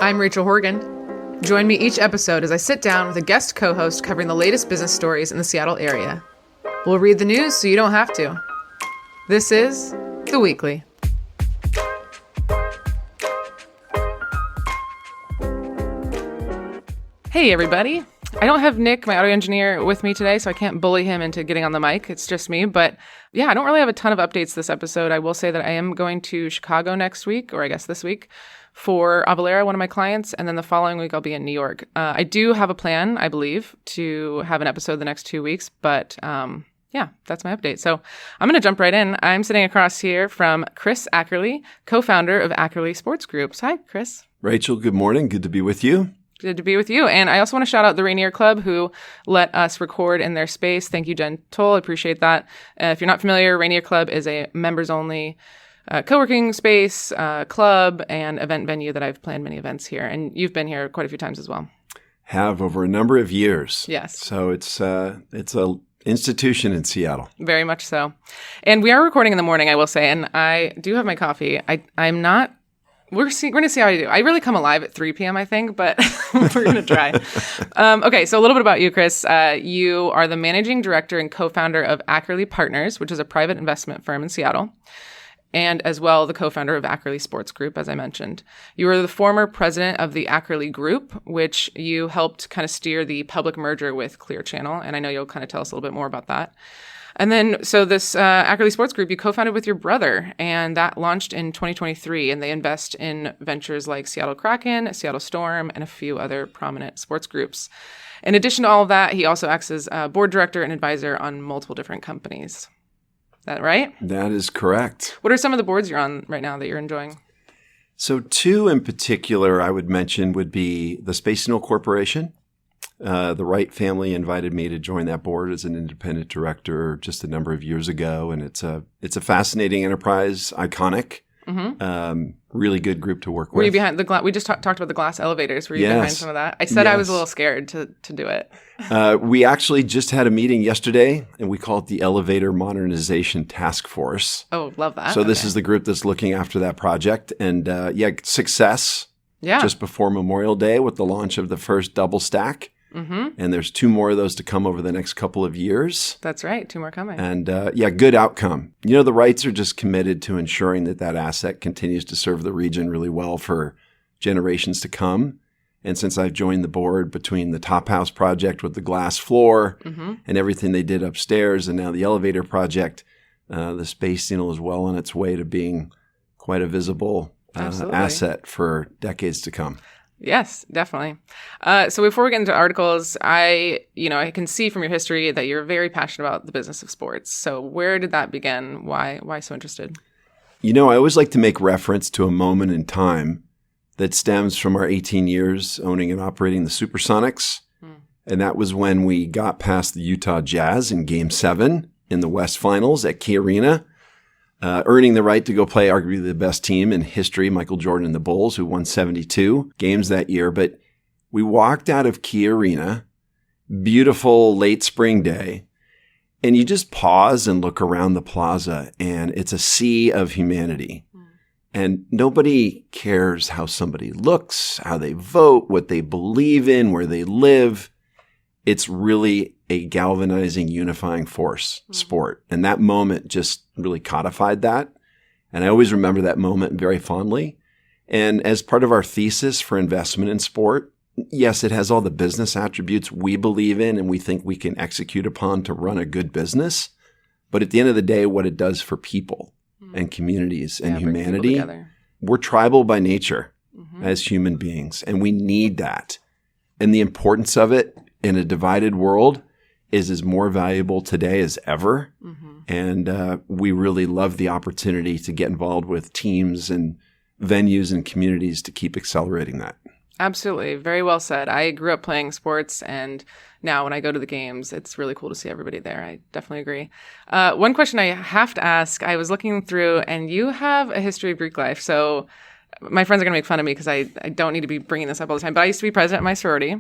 I'm Rachel Horgan. Join me each episode as I sit down with a guest co-host covering the latest business stories in the Seattle area. We'll read the news so you don't have to. This is The Weekly. Hey, everybody. I don't have Nick, my audio engineer, with me today, so I can't bully him into getting on the mic. It's just me. But yeah, I don't really have a ton of updates this episode. I will say that I am going to Chicago next week, or I guess this week, for Avalera, one of my clients. And then the following week, I'll be in New York. I do have a plan, I believe, to have an episode the next 2 weeks. But yeah, that's my update. So I'm going to jump right in. I'm sitting across here from Chris Ackerley, co-founder of Ackerley Sports Group. Hi, Chris. Rachel, good morning. Good to be with you. Good to be with you. And I also want to shout out the Rainier Club who let us record in their space. Thank you, Jen Toll. I appreciate that. If you're not familiar, Rainier Club is a members-only co-working space, club, and event venue that I've planned many events here. And you've been here quite a few times as well. Have over a number of years. Yes. So it's a institution in Seattle. Very much so. And we are recording in the morning, I will say. And I do have my coffee. I'm not. We're going to see how I do. I really come alive at 3 p.m., I think, but we're going to try. Okay, so a little bit about you, Chris. You are the managing director and co-founder of Ackerley Partners, which is a private investment firm in Seattle, and as well the co-founder of Ackerley Sports Group, as I mentioned. You were the former president of the Ackerley Group, which you helped kind of steer the public merger with Clear Channel, and I know you'll kind of tell us a little bit more about that. And then, so this Ackerley Sports Group, you co-founded with your brother, and that launched in 2023, and they invest in ventures like Seattle Kraken, Seattle Storm, and a few other prominent sports groups. In addition to all of that, he also acts as a board director and advisor on multiple different companies. Is that right? That is correct. What are some of the boards you're on right now that you're enjoying? So 2 in particular I would mention would be the Space Needle Corporation. The Wright family invited me to join that board as an independent director just a number of years ago, and it's a fascinating enterprise, iconic, really good group to work with. Were you behind the glass? We just talked about the glass elevators. Were you behind some of that? I said I was a little scared to do it. We actually just had a meeting yesterday, and we call it the Elevator Modernization Task Force. Oh, love that. So this is the group that's looking after that project, and success. Yeah. Just before Memorial Day with the launch of the first double stack. And there's 2 more of those to come over the next couple of years. That's right. 2 more coming. And good outcome. You know, the Wrights are just committed to ensuring that asset continues to serve the region really well for generations to come. And since I've joined the board, between the Top House project with the glass floor and everything they did upstairs, and now the elevator project, the Space Needle is well on its way to being quite a visible asset for decades to come. Yes, definitely. So before we get into articles, I can see from your history that you're very passionate about the business of sports. So where did that begin? Why so interested? You know, I always like to make reference to a moment in time that stems from our 18 years owning and operating the Supersonics. And that was when we got past the Utah Jazz in Game 7 in the West Finals at Key Arena. Earning the right to go play arguably the best team in history, Michael Jordan and the Bulls, who won 72 games that year. But we walked out of Key Arena, beautiful late spring day, and you just pause and look around the plaza, and it's a sea of humanity. And nobody cares how somebody looks, how they vote, what they believe in, where they live. It's really a galvanizing, unifying force sport. And that moment just really codified that. And I always remember that moment very fondly. And as part of our thesis for investment in sport, yes, it has all the business attributes we believe in and we think we can execute upon to run a good business. But at the end of the day, what it does for people and communities and humanity, we're tribal by nature as human beings. And we need that. And the importance of it in a divided world is more valuable today as ever. And we really love the opportunity to get involved with teams and venues and communities to keep accelerating that. Absolutely. Very well said. I grew up playing sports, and now when I go to the games, it's really cool to see everybody there. I definitely agree. One question I have to ask, I was looking through, and you have a history of Greek life. So my friends are going to make fun of me because I don't need to be bringing this up all the time, but I used to be president of my sorority.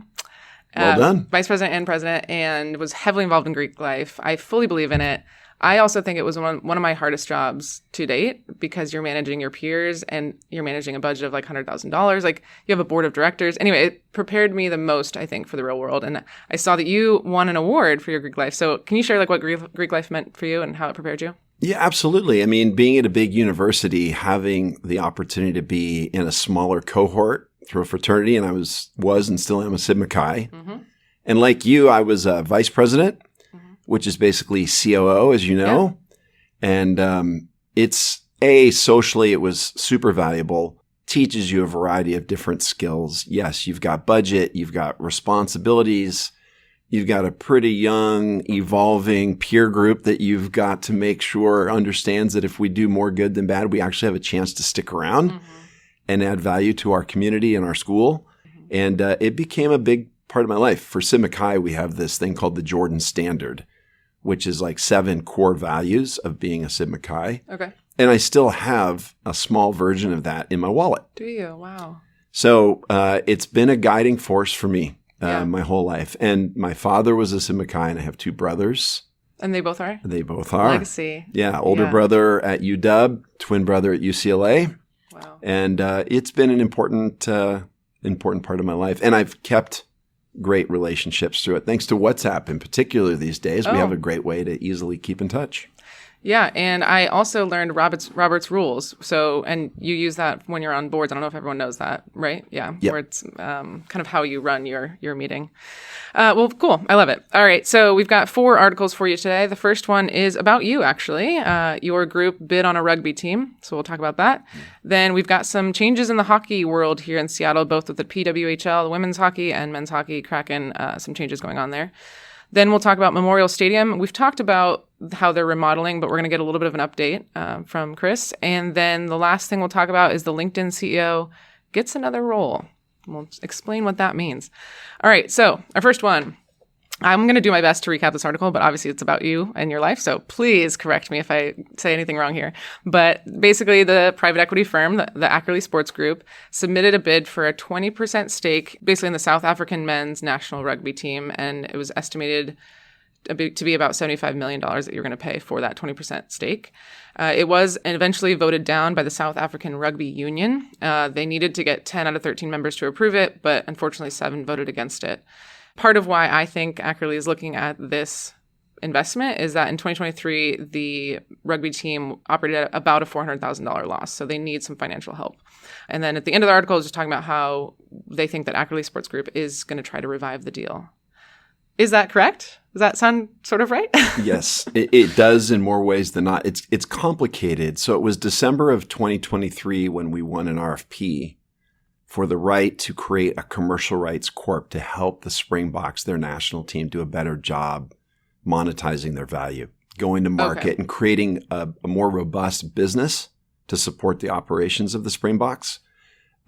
Well done. Vice president and president, and was heavily involved in Greek life. I fully believe in it. I also think it was one of my hardest jobs to date because you're managing your peers and you're managing a budget of like $100,000. Like you have a board of directors. Anyway, it prepared me the most, I think, for the real world. And I saw that you won an award for your Greek life. So can you share like what Greek life meant for you and how it prepared you? Yeah, absolutely. I mean, being at a big university, having the opportunity to be in a smaller cohort through a fraternity, and I was and still am a Sigma Chi. Mm-hmm. And like you, I was a vice president, which is basically COO, as you know. Yeah. And it's socially, it was super valuable, teaches you a variety of different skills. Yes, you've got budget, you've got responsibilities, you've got a pretty young, evolving peer group that you've got to make sure understands that if we do more good than bad, we actually have a chance to stick around and add value to our community and our school. And it became a big part of my life. For Sigma Chi, we have this thing called the Jordan Standard, which is like 7 core values of being a Sigma Chi. Okay. And I still have a small version of that in my wallet. Do you? Wow. So it's been a guiding force for me my whole life. And my father was a Sigma Chi, and I have 2 brothers. And they both are? They both are. Legacy. Yeah. Older brother at UW, twin brother at UCLA. Wow. And it's been an important part of my life. And I've kept great relationships through it. Thanks to WhatsApp in particular these days, we have a great way to easily keep in touch. Yeah, and I also learned Robert's rules. So, and you use that when you're on boards. I don't know if everyone knows that, right? Yeah, yep. Where it's kind of how you run your meeting. Well, cool. I love it. All right, so we've got 4 articles for you today. The first one is about you, actually. Your group bid on a rugby team, so we'll talk about that. Then we've got some changes in the hockey world here in Seattle, both with the PWHL, the women's hockey, and men's hockey, Kraken, some changes going on there. Then we'll talk about Memorial Stadium. We've talked about how they're remodeling, but we're going to get a little bit of an update from Chris. And then the last thing we'll talk about is the LinkedIn CEO gets another role. We'll explain what that means. All right, so our first one. I'm going to do my best to recap this article, but obviously it's about you and your life, so please correct me if I say anything wrong here. But basically, the private equity firm, the Ackerley Sports Group, submitted a bid for a 20% stake, basically in the South African men's national rugby team, and it was estimated to be about $75 million that you're going to pay for that 20% stake. It was eventually voted down by the South African Rugby Union. They needed to get 10 out of 13 members to approve it, but unfortunately 7 voted against it. Part of why I think Ackerley is looking at this investment is that in 2023, the rugby team operated at about a $400,000 loss. So they need some financial help. And then at the end of the article, is just talking about how they think that Ackerley Sports Group is going to try to revive the deal. Is that correct? Does that sound sort of right? Yes, it does in more ways than not. It's complicated. So it was December of 2023 when we won an RFP for the right to create a commercial rights corp to help the Springboks, their national team, do a better job monetizing their value, going to market and creating a more robust business to support the operations of the Springboks.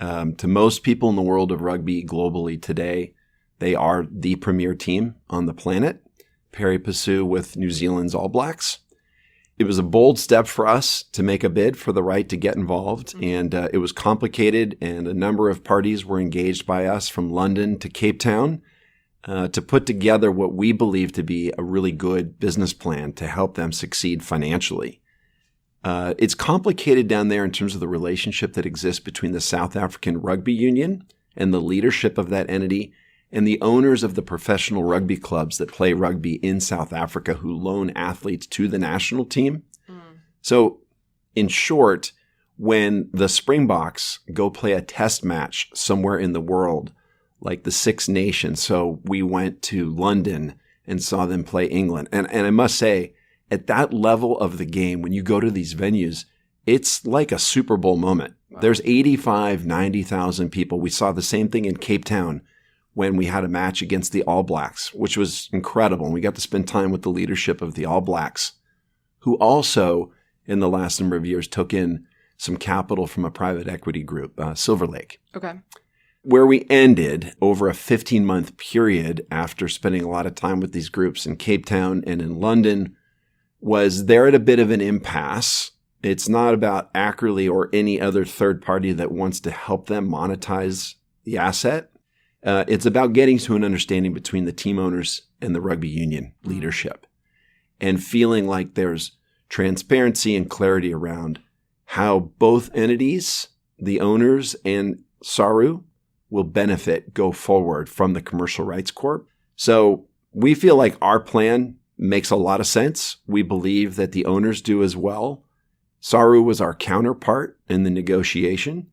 To most people in the world of rugby globally today, they are the premier team on the planet, pari passu with New Zealand's All Blacks. It was a bold step for us to make a bid for the right to get involved, and it was complicated, and a number of parties were engaged by us from London to Cape Town to put together what we believe to be a really good business plan to help them succeed financially. It's complicated down there in terms of the relationship that exists between the South African Rugby Union and the leadership of that entity and the owners of the professional rugby clubs that play rugby in South Africa who loan athletes to the national team. So in short, when the Springboks go play a test match somewhere in the world, like the Six Nations, so we went to London and saw them play England. And I must say, at that level of the game, when you go to these venues, it's like a Super Bowl moment. Wow. There's 85, 90,000 people. We saw the same thing in Cape Town when we had a match against the All Blacks, which was incredible. And we got to spend time with the leadership of the All Blacks, who also, in the last number of years, took in some capital from a private equity group, Silver Lake. Okay. Where we ended over a 15-month period after spending a lot of time with these groups in Cape Town and in London was they're at a bit of an impasse. It's not about Ackerley or any other third party that wants to help them monetize the asset. It's about getting to an understanding between the team owners and the rugby union leadership. and feeling like there's transparency and clarity around how both entities, the owners and Saru, will benefit go forward from the Commercial Rights Corp. So we feel like our plan makes a lot of sense. We believe that the owners do as well. Saru was our counterpart in the negotiation,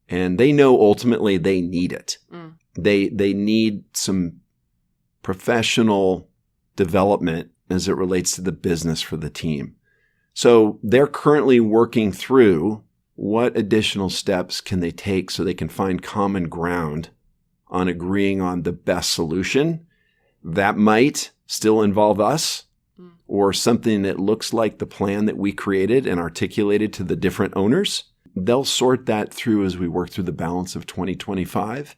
and they know ultimately they need it. They need some professional development as it relates to the business for the team. So they're currently working through what additional steps can they take so they can find common ground on agreeing on the best solution. That might still involve us or something that looks like the plan that we created and articulated to the different owners. They'll sort that through as we work through the balance of 2025.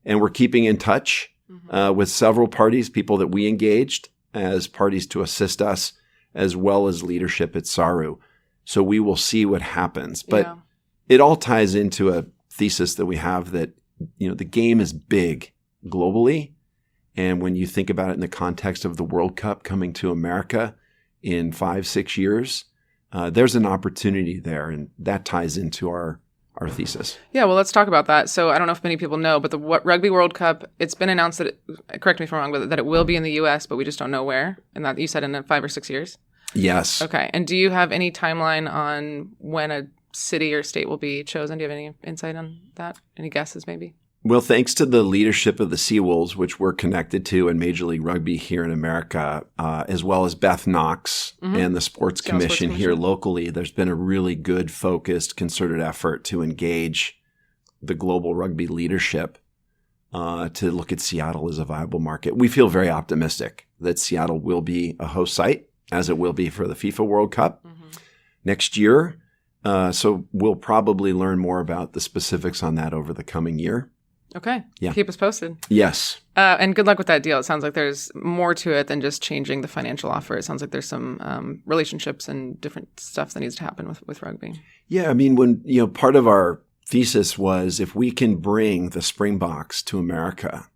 And we're keeping in touch with several parties, people that we engaged as parties to assist us, as well as leadership at Saru. So we will see what happens. But it all ties into a thesis that we have that, the game is big globally. And when you think about it in the context of the World Cup coming to America in 5-6 years, there's an opportunity there. And that ties into our thesis. Yeah, well, let's talk about that. So I don't know if many people know, but the Rugby World Cup, it's been announced that, correct me if I'm wrong, but that it will be in the U.S., but we just don't know where. And that you said in 5 or 6 years? Yes. Okay. And do you have any timeline on when a city or state will be chosen? Do you have any insight on that? Any guesses maybe? Well, thanks to the leadership of the Seawolves, which we're connected to in Major League Rugby here in America, as well as Beth Knox and the Sports Commission here locally, there's been a really good, focused, concerted effort to engage the global rugby leadership to look at Seattle as a viable market. We feel very optimistic that Seattle will be a host site, as it will be for the FIFA World Cup next year. So we'll probably learn more about the specifics on that over the coming year. Okay. Yeah. Keep us posted. Yes. And good luck with that deal. It sounds like there's more to it than just changing the financial offer. It sounds like there's some relationships and different stuff that needs to happen with rugby. Yeah. I mean, when, part of our thesis was if we can bring the Springboks to America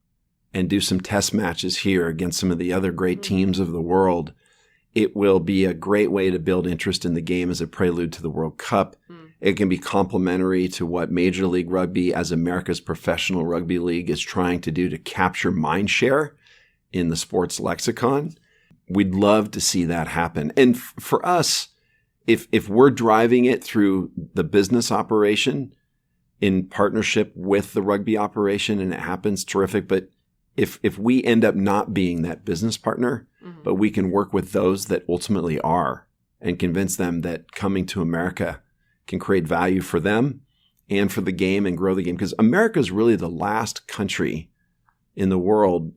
and do some test matches here against some of the other great teams of the world, it will be a great way to build interest in the game as a prelude to the World Cup. It can be complementary to what Major League Rugby, as America's professional rugby league, is trying to do to capture mind share in the sports lexicon. We'd love to see that happen. And for us, if we're driving it through the business operation in partnership with the rugby operation and it happens, terrific. But if we end up not being that business partner, but we can work with those that ultimately are and convince them that coming to America can create value for them and for the game and grow the game. Because America is really the last country in the world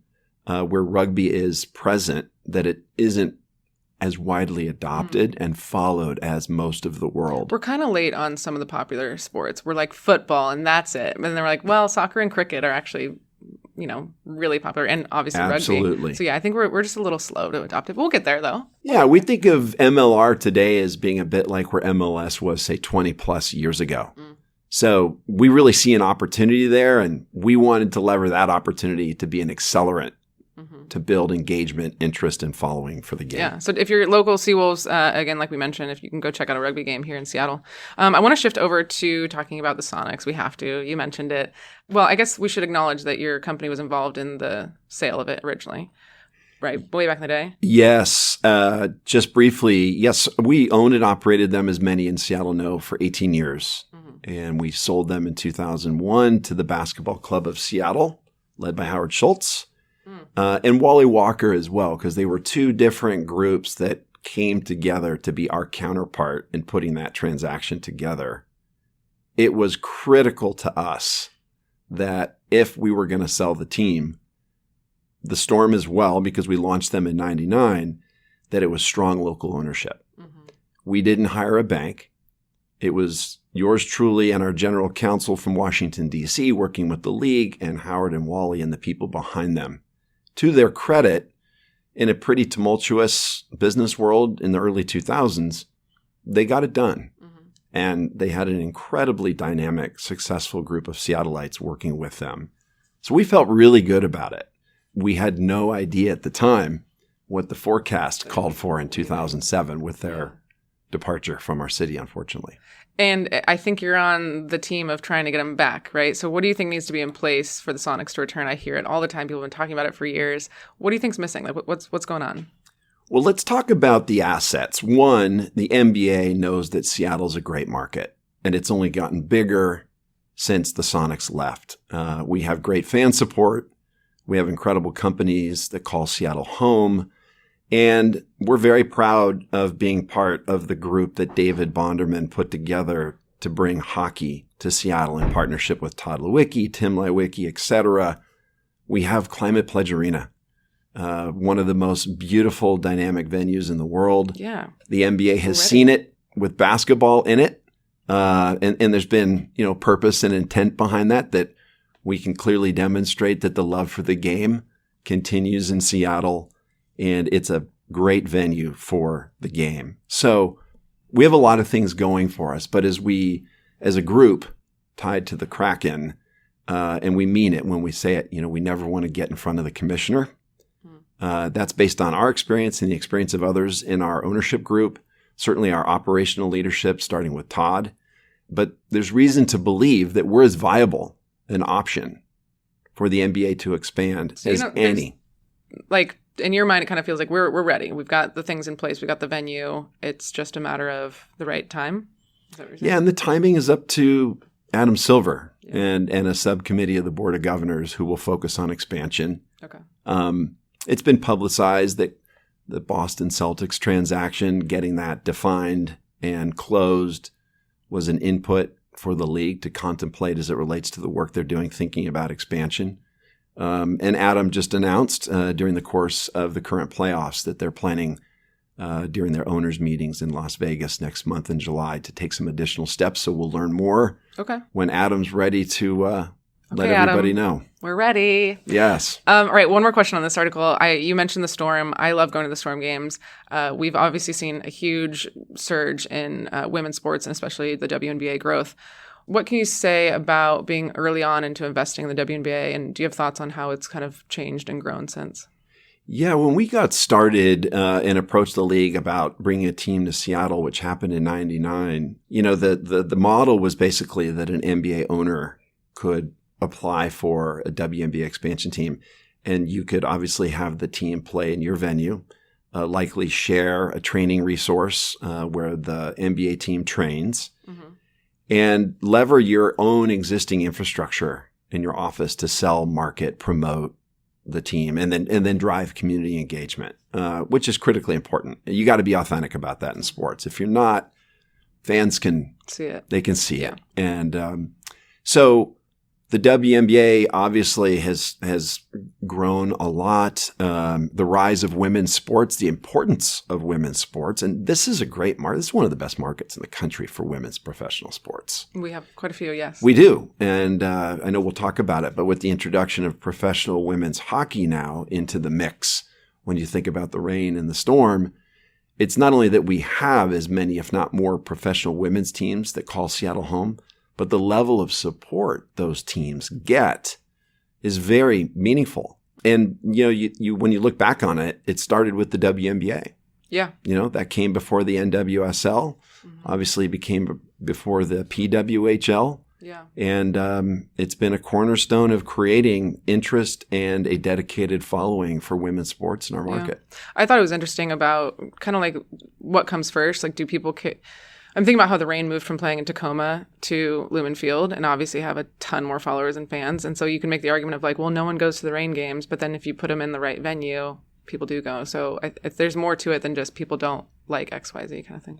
where rugby is present, that it isn't as widely adopted and followed as most of the world. We're kind of late on some of the popular sports. We're like football and that's it. And then they're like, well, soccer and cricket are actually really popular, and obviously Absolutely. Rugby. So yeah, I think we're just a little slow to adopt it. We'll get there though. Yeah, we think of MLR today as being a bit like where MLS was, say, 20 plus years ago. So we really see an opportunity there, and we wanted to lever that opportunity to be an accelerant to build engagement, interest, and following for the game. Yeah. So if you're local Seawolves, again, like we mentioned, if you can go check out a rugby game here in Seattle. I want to shift over to talking about the Sonics. We have to. You mentioned it. Well, I guess we should acknowledge that your company was involved in the sale of it originally, right? Way back in the day? Yes. Just briefly, yes, we owned and operated them, as many in Seattle know, for 18 years. And we sold them in 2001 to the Basketball Club of Seattle, led by Howard Schultz. And Wally Walker as well, because they were two different groups that came together to be our counterpart in putting that transaction together. It was critical to us that if we were going to sell the team, the Storm as well, because we launched them in 99, that it was strong local ownership. We didn't hire a bank. It was yours truly and our general counsel from Washington, D.C., working with the league, and Howard and Wally and the people behind them. To their credit, in a pretty tumultuous business world in the early 2000s, they got it done. And they had an incredibly dynamic, successful group of Seattleites working with them. So we felt really good about it. We had no idea at the time what the forecast called for in 2007 with their departure from our city, unfortunately. And I think you're on the team of trying to get them back, right? So what do you think needs to be in place for the Sonics to return? I hear it all the time. People have been talking about it for years. What do you think's missing? Like, what's going on? Well, let's talk about the assets. One, the NBA knows that Seattle's a great market, and it's only gotten bigger since the Sonics left. We have great fan support. We have incredible companies that call Seattle home. And we're very proud of being part of the group that David Bonderman put together to bring hockey to Seattle in partnership with Todd Lewicki, Tim Lewicki, et cetera. We have Climate Pledge Arena, one of the most beautiful dynamic venues in the world. Yeah. The NBA has seen it with basketball in it. And there's been, purpose and intent behind that we can clearly demonstrate that the love for the game continues in Seattle. And it's a great venue for the game. So we have a lot of things going for us. But as a group tied to the Kraken, and we mean it when we say it, we never want to get in front of the commissioner. That's based on our experience and the experience of others in our ownership group, certainly our operational leadership, starting with Todd. But there's reason to believe that we're as viable an option for the NBA to expand as any. Like, in your mind, it kind of feels like we're ready. We've got the things in place. We've got the venue. It's just a matter of the right time. Is that what you're saying? Yeah, and the timing is up to Adam Silver and a subcommittee of the Board of Governors who will focus on expansion. Okay. It's been publicized that the Boston Celtics transaction, getting that defined and closed, was an input for the league to contemplate as it relates to the work they're doing, thinking about expansion. And Adam just announced during the course of the current playoffs that they're planning during their owners' meetings in Las Vegas next month in July to take some additional steps. So we'll learn more when Adam's ready to let everybody know. We're ready. Yes. All right. One more question on this article. You mentioned the Storm. I love going to the Storm games. We've obviously seen a huge surge in women's sports and especially the WNBA growth. What can you say about being early on into investing in the WNBA, and do you have thoughts on how it's kind of changed and grown since? Yeah, when we got started and approached the league about bringing a team to Seattle, which happened in '99, the model was basically that an NBA owner could apply for a WNBA expansion team, and you could obviously have the team play in your venue, likely share a training resource where the NBA team trains. Mm-hmm. And lever your own existing infrastructure in your office to sell, market, promote the team, and then drive community engagement, which is critically important. You got to be authentic about that in sports. If you're not, fans can see it. They can see it. And so the WNBA obviously has grown a lot. The rise of women's sports, the importance of women's sports. And this is a great market. This is one of the best markets in the country for women's professional sports. We have quite a few, yes. We do. And I know we'll talk about it. But with the introduction of professional women's hockey now into the mix, when you think about the Reign and the Storm, it's not only that we have as many, if not more, professional women's teams that call Seattle home, but the level of support those teams get is very meaningful. And, you when you look back on it, it started with the WNBA. Yeah. That came before the NWSL, obviously became before the PWHL. Yeah. And it's been a cornerstone of creating interest and a dedicated following for women's sports in our market. I thought it was interesting about kind of like what comes first. Like, do people I'm thinking about how the Reign moved from playing in Tacoma to Lumen Field and obviously have a ton more followers and fans. And so you can make the argument of like, well, no one goes to the Reign games, but then if you put them in the right venue, people do go. So if there's more to it than just people don't like XYZ kind of thing.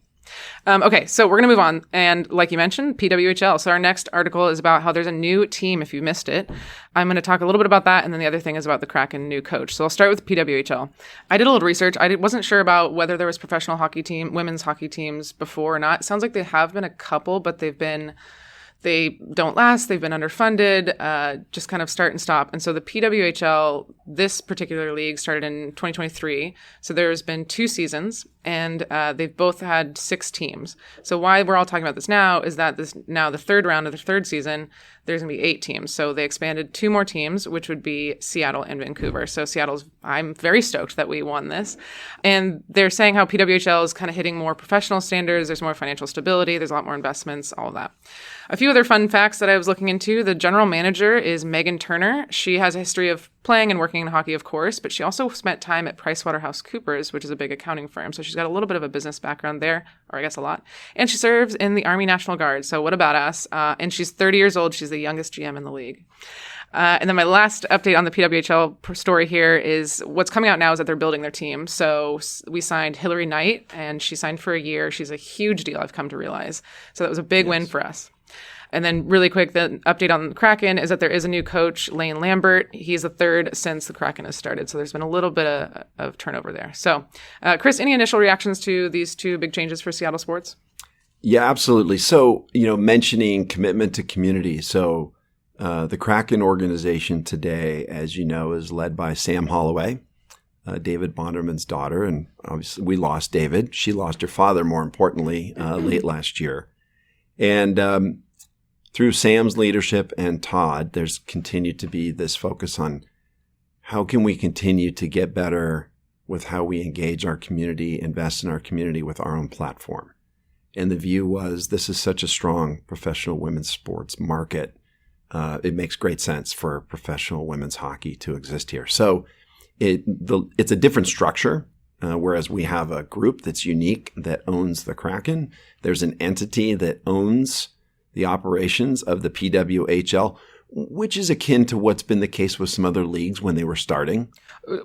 Okay, so we're going to move on. And like you mentioned, PWHL. So our next article is about how there's a new team, if you missed it. I'm going to talk a little bit about that, and then the other thing is about the Kraken new coach. So I'll start with PWHL. I did a little research. I wasn't sure about whether there was professional hockey team, women's hockey teams before or not. It sounds like there have been a couple, but they don't last. They've been underfunded, just kind of start and stop. And so the PWHL, this particular league, started in 2023. So there's been 2 seasons. and they've both had 6 teams. So why we're all talking about this now is that this now the third round of the third season, there's going to be 8 teams. So they expanded 2 more teams, which would be Seattle and Vancouver. So I'm very stoked that we won this. And they're saying how PWHL is kind of hitting more professional standards. There's more financial stability. There's a lot more investments, all of that. A few other fun facts that I was looking into. The general manager is Megan Turner. She has a history of playing and working in hockey, of course, but she also spent time at PricewaterhouseCoopers, which is a big accounting firm. So she's got a little bit of a business background there, or I guess a lot. And she serves in the Army National Guard. So what a badass. And she's 30 years old. She's the youngest GM in the league. And then my last update on the PWHL story here is what's coming out now is that they're building their team. So we signed Hillary Knight, and she signed for a year. She's a huge deal, I've come to realize. So that was a big win for us. And then really quick, the update on the Kraken is that there is a new coach, Lane Lambert. He's the third since the Kraken has started. So there's been a little bit of turnover there. So, Chris, any initial reactions to these 2 big changes for Seattle sports? Yeah, absolutely. So, mentioning commitment to community. So the Kraken organization today, as you know, is led by Sam Holloway, David Bonderman's daughter. And obviously we lost David. She lost her father, more importantly, late last year. And through Sam's leadership and Todd, there's continued to be this focus on how can we continue to get better with how we engage our community, invest in our community with our own platform. And the view was this is such a strong professional women's sports market. It makes great sense for professional women's hockey to exist here. So it's a different structure. Whereas we have a group that's unique that owns the Kraken. There's an entity that owns the operations of the PWHL, which is akin to what's been the case with some other leagues when they were starting.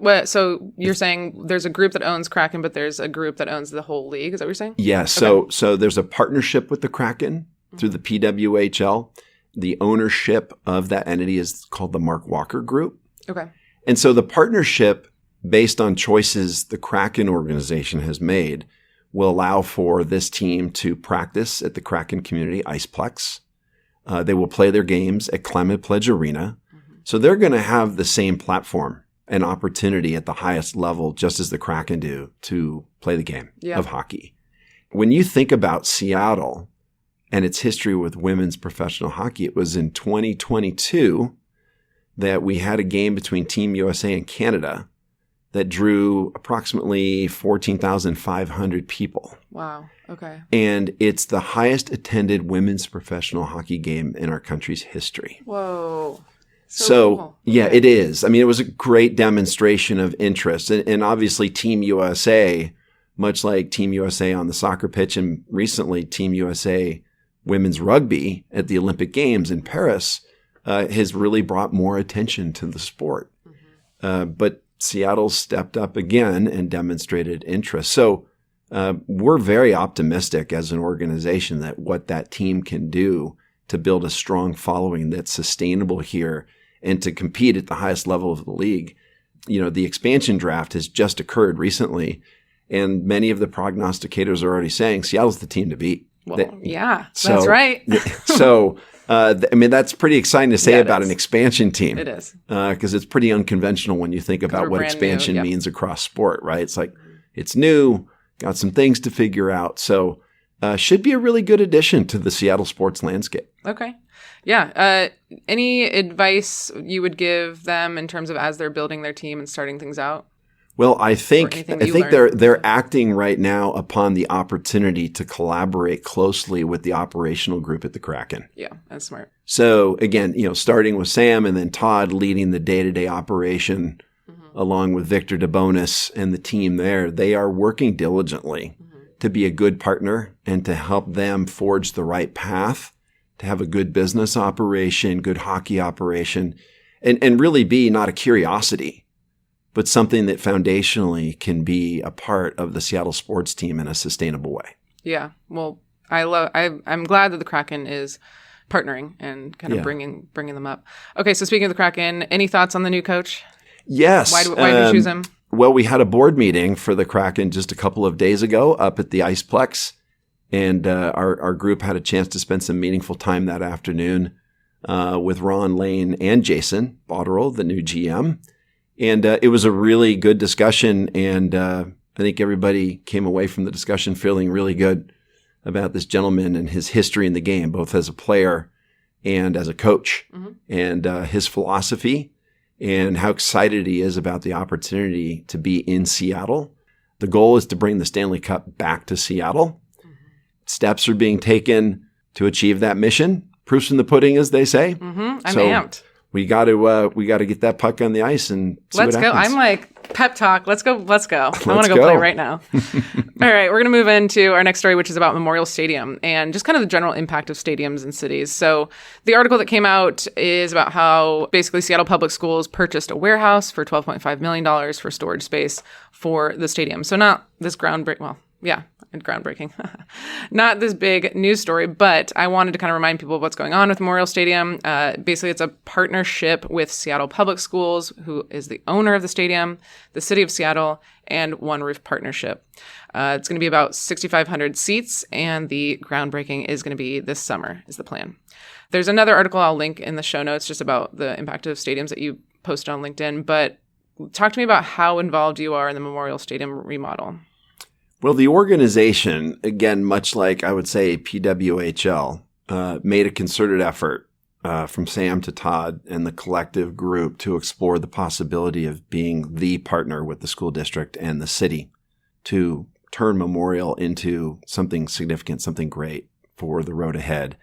Well, so you're saying there's a group that owns Kraken, but there's a group that owns the whole league? Is that what you're saying? Yeah. So there's a partnership with the Kraken through the PWHL. The ownership of that entity is called the Mark Walker Group. Okay. And so the partnership, based on choices the Kraken organization has made, will allow for this team to practice at the Kraken Community Iceplex. They will play their games at Climate Pledge Arena. Mm-hmm. So they're going to have the same platform and opportunity at the highest level, just as the Kraken do, to play the game of hockey. When you think about Seattle and its history with women's professional hockey, it was in 2022 that we had a game between Team USA and Canada that drew approximately 14,500 people. Wow. Okay. And it's the highest attended women's professional hockey game in our country's history. Whoa. So cool. Yeah, Okay. it is. I mean, it was a great demonstration of interest. And obviously Team USA, much like Team USA on the soccer pitch and recently Team USA women's rugby at the Olympic Games in Paris, has really brought more attention to the sport. Mm-hmm. But Seattle stepped up again and demonstrated interest. So we're very optimistic as an organization that what that team can do to build a strong following that's sustainable here and to compete at the highest level of the league. The expansion draft has just occurred recently, and many of the prognosticators are already saying Seattle's the team to beat. Well, that's right. So that's pretty exciting to say about is. an expansion team. It is. Because it's pretty unconventional when you think about what expansion new, means across sport, right? It's like, it's new, got some things to figure out. So should be a really good addition to the Seattle sports landscape. Okay. Yeah. Any advice you would give them in terms of as they're building their team and starting things out? Well, I think learned? they're acting right now upon the opportunity to collaborate closely with the operational group at the Kraken. Yeah, that's smart. So again, starting with Sam and then Todd leading the day-to-day operation, along with Victor DeBonis and the team there, they are working diligently to be a good partner and to help them forge the right path, to have a good business operation, good hockey operation, and really be not a curiosity, but something that foundationally can be a part of the Seattle sports team in a sustainable way. Yeah. Well, I'm glad that the Kraken is partnering and kind of bringing them up. Okay. So speaking of the Kraken, any thoughts on the new coach? Yes. Why did you choose him? Well, we had a board meeting for the Kraken just a couple of days ago up at the Iceplex, and our group had a chance to spend some meaningful time that afternoon with Ron Lane and Jason Botterill, the new GM. And it was a really good discussion, and I think everybody came away from the discussion feeling really good about this gentleman and his history in the game, both as a player and as a coach, and his philosophy and how excited he is about the opportunity to be in Seattle. The goal is to bring the Stanley Cup back to Seattle. Steps are being taken to achieve that mission. Proof's in the pudding, as they say. I'm amped. We got to get that puck on the ice and see Let's what go. happens. I'm like, pep talk. Let's go. I want Let's to go go. play right now. All right. We're going to move into our next story, which is about Memorial Stadium and just kind of the general impact of stadiums in cities. So the article that came out is about how basically Seattle Public Schools purchased a warehouse for $12.5 million for storage space for the stadium. So not this groundbreaking. Well, yeah, groundbreaking. Not this big news story, but I wanted to kind of remind people of what's going on with Memorial Stadium. Basically, it's a partnership with Seattle Public Schools, who is the owner of the stadium, the city of Seattle, and One Roof Partnership. It's going to be about 6,500 seats, and the groundbreaking is going to be this summer, is the plan. There's another article I'll link in the show notes just about the impact of stadiums that you posted on LinkedIn, but talk to me about how involved you are in the Memorial Stadium remodel. Well, the organization, again, much like I would say PWHL, made a concerted effort from Sam to Todd and the collective group to explore the possibility of being the partner with the school district and the city to turn Memorial into something significant, something great for the road ahead.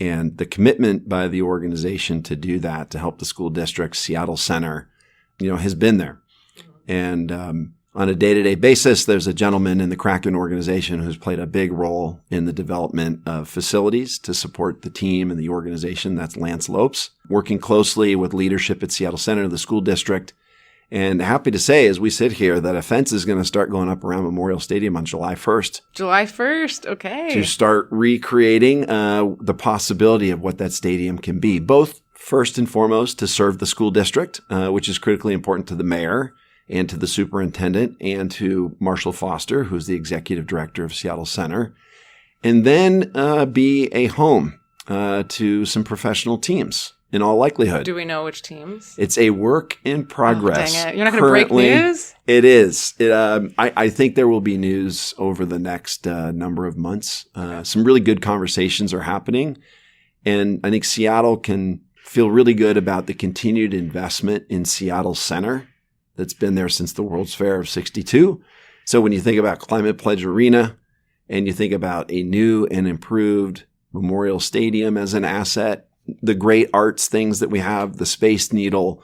And the commitment by the organization to do that, to help the school district, Seattle Center, has been there. And on a day-to-day basis, there's a gentleman in the Kraken organization who's played a big role in the development of facilities to support the team and the organization. That's Lance Lopes, working closely with leadership at Seattle Center, the school district. And happy to say, as we sit here, that a fence is going to start going up around Memorial Stadium on July 1st. July 1st, okay. To start recreating the possibility of what that stadium can be, both first and foremost to serve the school district, which is critically important to the mayor and to the superintendent and to Marshall Foster, who's the executive director of Seattle Center, and then be a home to some professional teams in all likelihood. Do we know which teams? It's a work in progress. Oh, dang it. You're not going to break news? It is. I think there will be news over the next number of months. Some really good conversations are happening, and I think Seattle can feel really good about the continued investment in Seattle Center that's been there since the World's Fair of '62. So when you think about Climate Pledge Arena and you think about a new and improved Memorial Stadium as an asset, the great arts things that we have, the Space Needle,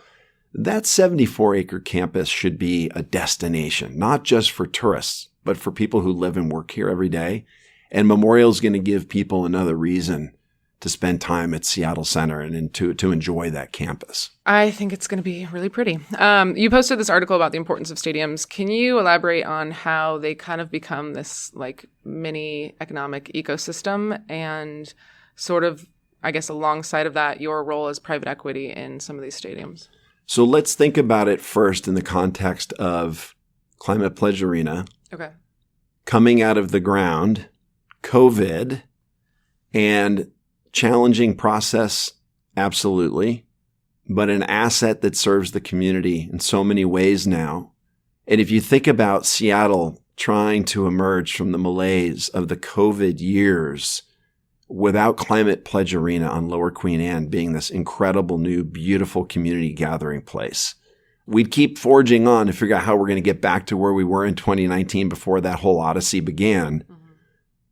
that 74-acre campus should be a destination, not just for tourists, but for people who live and work here every day. And Memorial is going to give people another reason to spend time at Seattle Center and to enjoy that campus. I think it's going to be really pretty. You posted this article about the importance of stadiums. Can you elaborate on how they kind of become this like mini economic ecosystem and sort of, I guess, alongside of that, your role as private equity in some of these stadiums? So let's think about it first in the context of Climate Pledge Arena. Okay. Coming out of the ground, COVID, and challenging process, absolutely, but an asset that serves the community in so many ways now. And if you think about Seattle trying to emerge from the malaise of the COVID years without Climate Pledge Arena on Lower Queen Anne being this incredible new, beautiful community gathering place, we'd keep forging on to figure out how we're going to get back to where we were in 2019 before that whole odyssey began. Mm-hmm.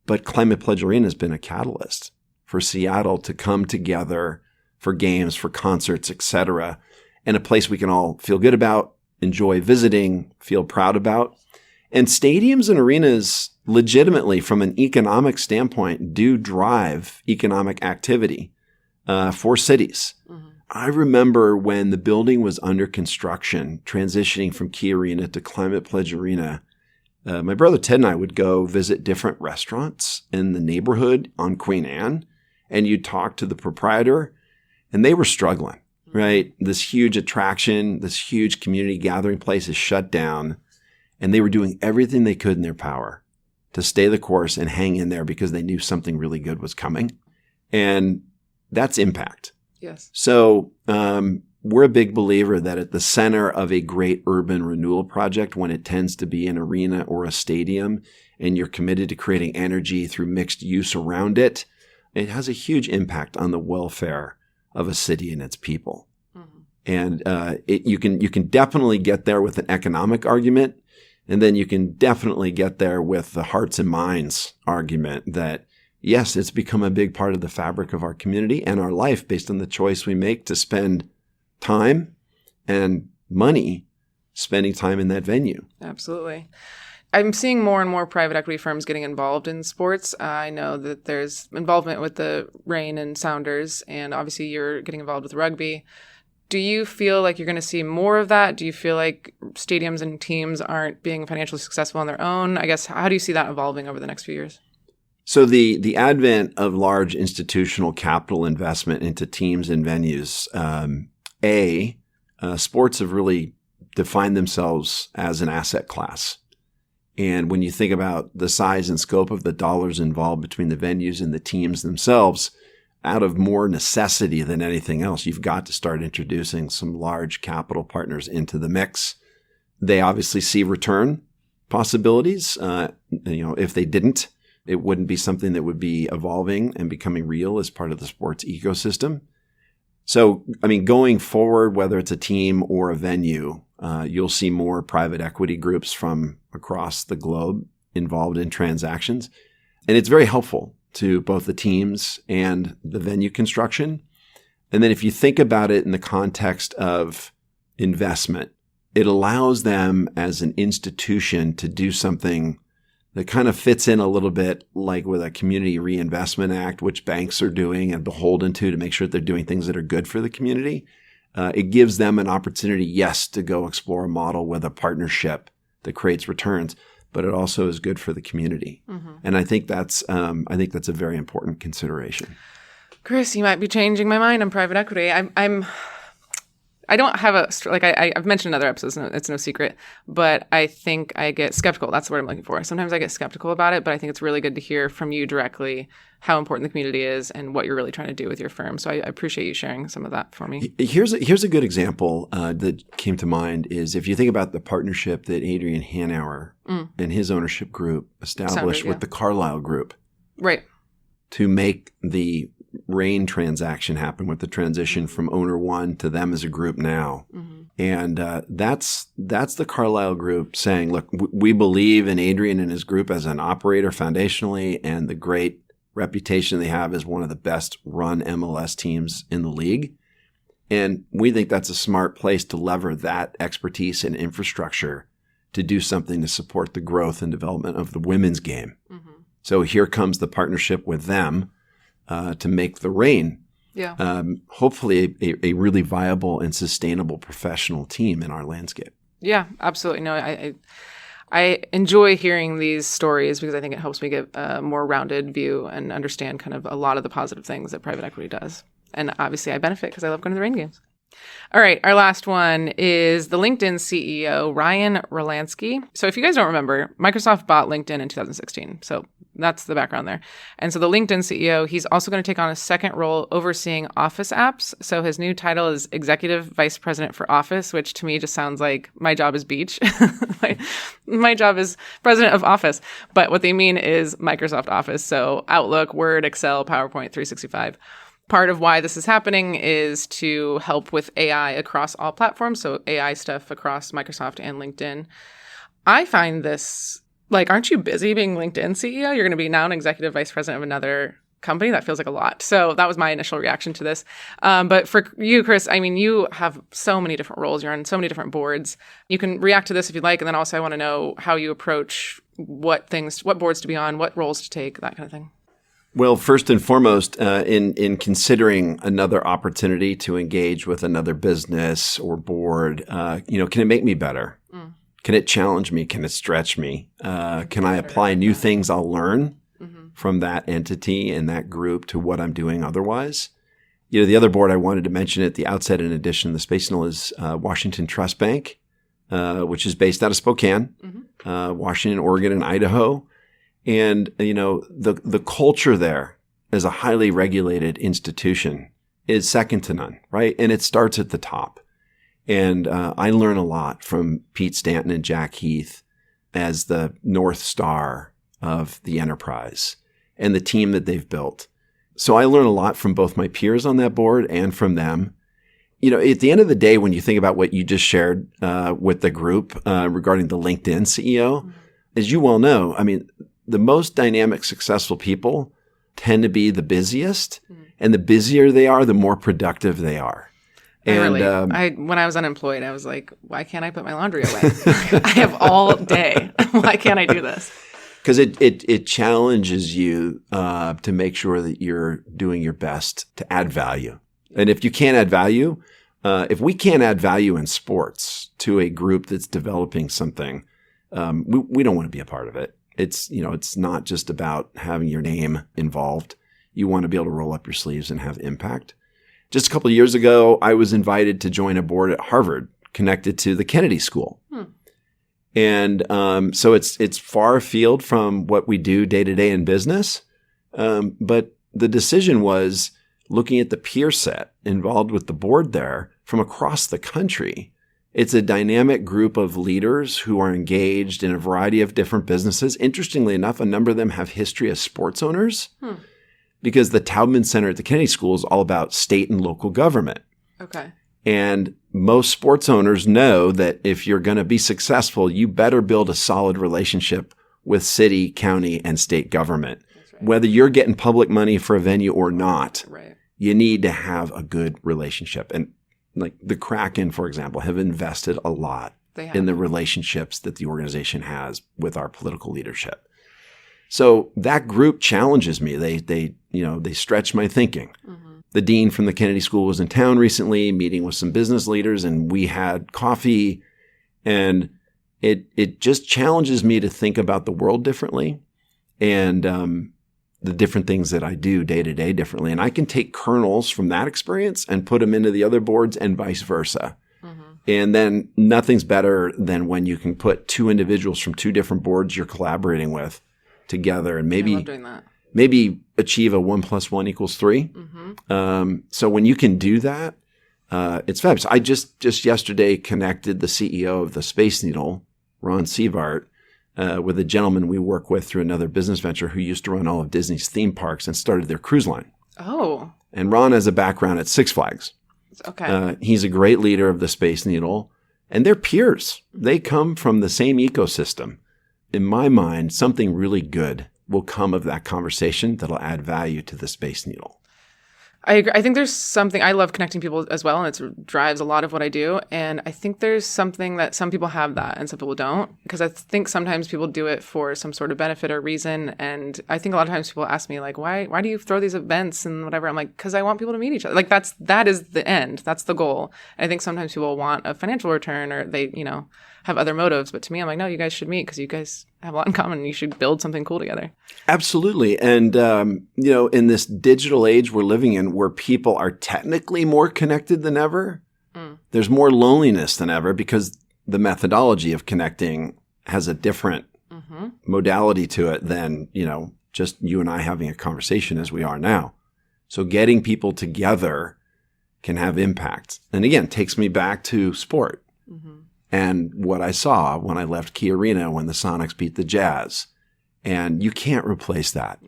But Climate Pledge Arena has been a catalyst for Seattle to come together for games, for concerts, etc., and a place we can all feel good about, enjoy visiting, feel proud about. And stadiums and arenas, legitimately, from an economic standpoint, do drive economic activity for cities. Mm-hmm. I remember when the building was under construction, transitioning from Key Arena to Climate Pledge Arena, my brother Ted and I would go visit different restaurants in the neighborhood on Queen Anne, and you'd talk to the proprietor, and they were struggling, right? This huge attraction, this huge community gathering place is shut down, and they were doing everything they could in their power to stay the course and hang in there because they knew something really good was coming. And that's impact. Yes. So we're a big believer that at the center of a great urban renewal project, when it tends to be an arena or a stadium, and you're committed to creating energy through mixed use around it, it has a huge impact on the welfare of a city and its people. Mm-hmm. And you can definitely get there with an economic argument, and then you can definitely get there with the hearts and minds argument that, yes, it's become a big part of the fabric of our community and our life based on the choice we make to spend time and money spending time in that venue. Absolutely. I'm seeing more and more private equity firms getting involved in sports. I know that there's involvement with the Reign and Sounders, and obviously you're getting involved with rugby. Do you feel like you're going to see more of that? Do you feel like stadiums and teams aren't being financially successful on their own? I guess, how do you see that evolving over the next few years? So the advent of large institutional capital investment into teams and venues, sports have really defined themselves as an asset class. And when you think about the size and scope of the dollars involved between the venues and the teams themselves, out of more necessity than anything else, you've got to start introducing some large capital partners into the mix. They obviously see return possibilities. If they didn't, it wouldn't be something that would be evolving and becoming real as part of the sports ecosystem. So, going forward, whether it's a team or a venue, you'll see more private equity groups from across the globe involved in transactions. And it's very helpful to both the teams and the venue construction. And then if you think about it in the context of investment, it allows them as an institution to do something that kind of fits in a little bit like with a Community Reinvestment Act, which banks are doing and beholden to make sure that they're doing things that are good for the community. It gives them an opportunity, yes, to go explore a model with a partnership that creates returns, but it also is good for the community. Mm-hmm. And I think that's a very important consideration. Chris, you might be changing my mind on private equity. I don't have I've mentioned in other episodes, it's no secret, but I think I get skeptical. That's the word I'm looking for. Sometimes I get skeptical about it, but I think it's really good to hear from you directly how important the community is and what you're really trying to do with your firm. So I appreciate you sharing some of that for me. Here's a good example that came to mind is if you think about the partnership that Adrian Hanauer and his ownership group established with the Carlyle Group. Right. To make the Reign transaction happen with the transition from owner one to them as a group now. Mm-hmm. And that's the Carlyle Group saying, look, we believe in Adrian and his group as an operator foundationally and the great reputation they have as one of the best run MLS teams in the league. And we think that's a smart place to lever that expertise and infrastructure to do something to support the growth and development of the women's game. Mm-hmm. So here comes the partnership with them to make the Reign, hopefully a really viable and sustainable professional team in our landscape. Yeah, absolutely. No, I enjoy hearing these stories because I think it helps me get a more rounded view and understand kind of a lot of the positive things that private equity does. And obviously I benefit because I love going to the Reign games. All right, our last one is the LinkedIn CEO, Ryan Rolansky. So if you guys don't remember, Microsoft bought LinkedIn in 2016. So that's the background there. And so the LinkedIn CEO, he's also going to take on a second role overseeing Office apps. So his new title is Executive Vice President for Office, which to me just sounds like my job is beach. my job is President of Office. But what they mean is Microsoft Office. So Outlook, Word, Excel, PowerPoint, 365. Part of why this is happening is to help with AI across all platforms, so AI stuff across Microsoft and LinkedIn. I find this, aren't you busy being LinkedIn CEO? You're going to be now an executive vice president of another company? That feels like a lot. So that was my initial reaction to this. But for you, Chris, you have so many different roles. You're on so many different boards. You can react to this if you'd like. And then also I want to know how you approach what boards to be on, what roles to take, that kind of thing. Well, first and foremost, in considering another opportunity to engage with another business or board, can it make me better? Mm. Can it challenge me? Can it stretch me? Can I apply new things I'll learn from that entity and that group to what I'm doing otherwise? The other board I wanted to mention at the outset, in addition to the Space Needle, is Washington Trust Bank, which is based out of Spokane, Washington, Oregon, and Idaho. And, the culture there as a highly regulated institution is second to none, right? And it starts at the top. And I learn a lot from Pete Stanton and Jack Heath as the North Star of the enterprise and the team that they've built. So I learn a lot from both my peers on that board and from them. You know, at the end of the day, when you think about what you just shared with the group regarding the LinkedIn CEO, as you well know, I mean, the most dynamic, successful people tend to be the busiest, and the busier they are, the more productive they are. And when I was unemployed, I was like, why can't I put my laundry away? I have all day. Why can't I do this? Because it challenges you to make sure that you're doing your best to add value. And if you can't add value, if we can't add value in sports to a group that's developing something, we don't want to be a part of it. It's not just about having your name involved. You want to be able to roll up your sleeves and have impact. Just a couple of years ago, I was invited to join a board at Harvard connected to the Kennedy School. And so it's far afield from what we do day to day in business. But the decision was looking at the peer set involved with the board there from across the country. It's a dynamic group of leaders who are engaged in a variety of different businesses. Interestingly enough, a number of them have history as sports owners because the Taubman Center at the Kennedy School is all about state and local government. Okay. And most sports owners know that if you're going to be successful, you better build a solid relationship with city, county, and state government. Right. Whether you're getting public money for a venue or not, you need to have a good relationship. And like the Kraken, for example, have invested a lot in the relationships that the organization has with our political leadership. So that group challenges me. They stretch my thinking. The dean from the Kennedy School was in town recently, meeting with some business leaders, and we had coffee. And it just challenges me to think about the world differently and the different things that I do day to day differently. And I can take kernels from that experience and put them into the other boards and vice versa. And then nothing's better than when you can put two individuals from two different boards you're collaborating with together and maybe achieve a 1 + 1 = 3. So when you can do that, it's fabulous. I just yesterday connected the CEO of the Space Needle, Ron Sievart, with a gentleman we work with through another business venture who used to run all of Disney's theme parks and started their cruise line. Oh. And Ron has a background at Six Flags. Okay. He's a great leader of the Space Needle, and they're peers. They come from the same ecosystem. In my mind, something really good will come of that conversation that'll add value to the Space Needle. I agree. I think there's something, I love connecting people as well, and it drives a lot of what I do. And I think there's something that some people have that and some people don't, because I think sometimes people do it for some sort of benefit or reason. And I think a lot of times people ask me like, why do you throw these events and whatever? I'm like, because I want people to meet each other. Like that is the end. That's the goal. And I think sometimes people want a financial return or they, have other motives. But to me, I'm like, no, you guys should meet because you guys have a lot in common and you should build something cool together. Absolutely. And, in this digital age we're living in where people are technically more connected than ever, there's more loneliness than ever because the methodology of connecting has a different modality to it than, just you and I having a conversation as we are now. So getting people together can have impact. And again, takes me back to sport. And what I saw when I left Key Arena when the Sonics beat the Jazz. And you can't replace that.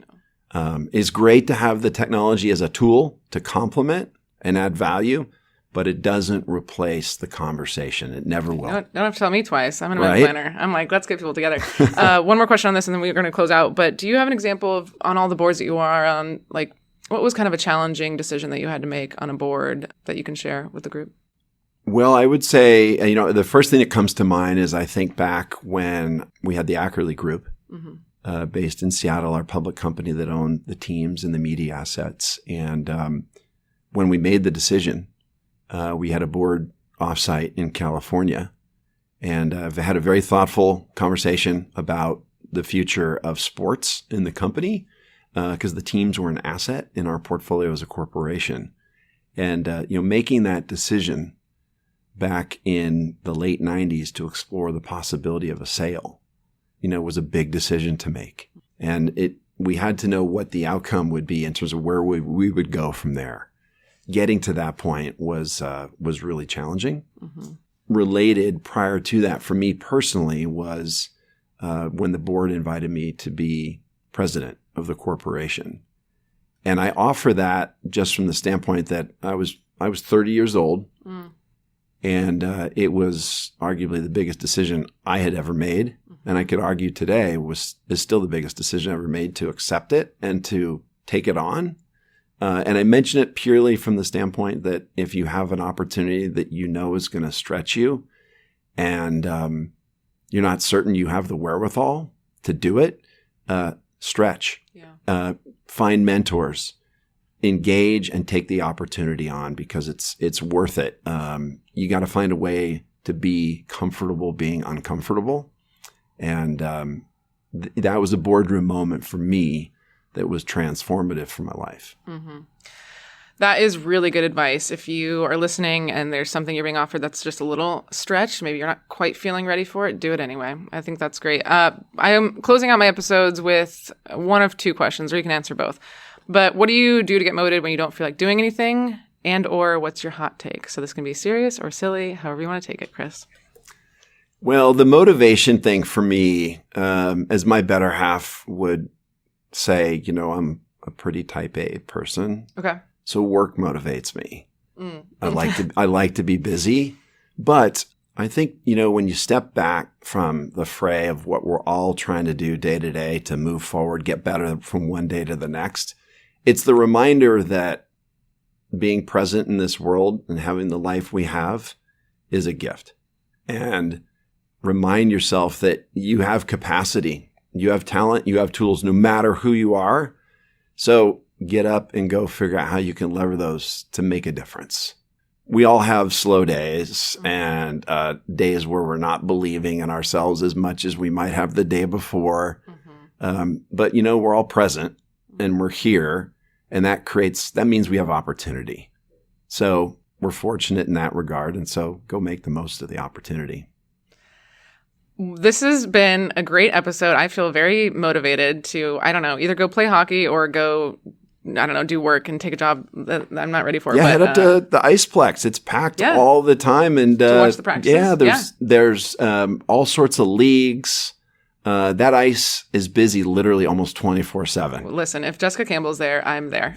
It's great to have the technology as a tool to complement and add value, but it doesn't replace the conversation. It never will. You don't have to tell me twice. I'm an event planner. I'm like, let's get people together. One more question on this and then we're going to close out. But do you have an example of, on all the boards that you are on, like what was kind of a challenging decision that you had to make on a board that you can share with the group? Well, I would say, the first thing that comes to mind is I think back when we had the Ackerley Group based in Seattle, our public company that owned the teams and the media assets. And when we made the decision, we had a board offsite in California. And I've had a very thoughtful conversation about the future of sports in the company because the teams were an asset in our portfolio as a corporation. And, making that decision back in the late 90s to explore the possibility of a sale, was a big decision to make. And we had to know what the outcome would be in terms of where we would go from there. getting to that point was really challenging. Related prior to that for me personally was when the board invited me to be president of the corporation. And I offer that just from the standpoint that I was 30 years old, and it was arguably the biggest decision I had ever made. And I could argue today is still the biggest decision I ever made, to accept it and to take it on. And I mention it purely from the standpoint that if you have an opportunity that you know is going to stretch you, and you're not certain you have the wherewithal to do it, stretch. Yeah. Find mentors, engage, and take the opportunity on, because it's worth it. You got to find a way to be comfortable being uncomfortable. And that was a boardroom moment for me that was transformative for my life. That is really good advice. If you are listening and there's something you're being offered that's just a little stretched, maybe you're not quite feeling ready for it, do it anyway. I think that's great. I am closing out my episodes with one of two questions, or you can answer both. But what do you do to get motivated when you don't feel like doing anything? And or what's your hot take? So this can be serious or silly, however you want to take it, Chris. Well, the motivation thing for me, as my better half would say, I'm a pretty type A person. Okay. So work motivates me. I like to be busy, but I think, when you step back from the fray of what we're all trying to do day to day to move forward, get better from one day to the next, it's the reminder that being present in this world and having the life we have is a gift. And remind yourself that you have capacity, you have talent, you have tools, no matter who you are. So get up and go figure out how you can lever those to make a difference. We all have slow days and days where we're not believing in ourselves as much as we might have the day before. But, we're all present and we're here, and that means we have opportunity. So we're fortunate in that regard. And so go make the most of the opportunity. This has been a great episode. I feel very motivated to, either go play hockey or go, do work and take a job that I'm not ready for. Yeah, head up to the Iceplex. It's packed all the time. And to watch the practices. Yeah, there's all sorts of leagues. That ice is busy literally almost 24/7. Listen, if Jessica Campbell's there, I'm there.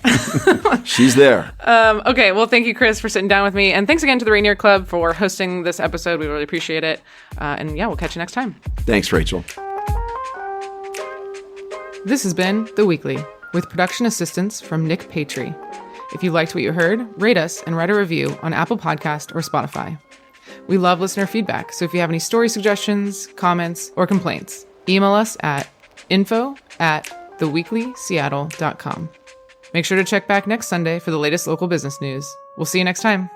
She's there. Okay, well, thank you, Chris, for sitting down with me. And thanks again to the Rainier Club for hosting this episode. We really appreciate it. And we'll catch you next time. Thanks, Rachel. This has been The Weekly, with production assistance from Nick Patry. If you liked what you heard, rate us and write a review on Apple Podcast or Spotify. We love listener feedback, so if you have any story suggestions, comments, or complaints, email us at info@theweeklyseattle.com. Make sure to check back next Sunday for the latest local business news. We'll see you next time.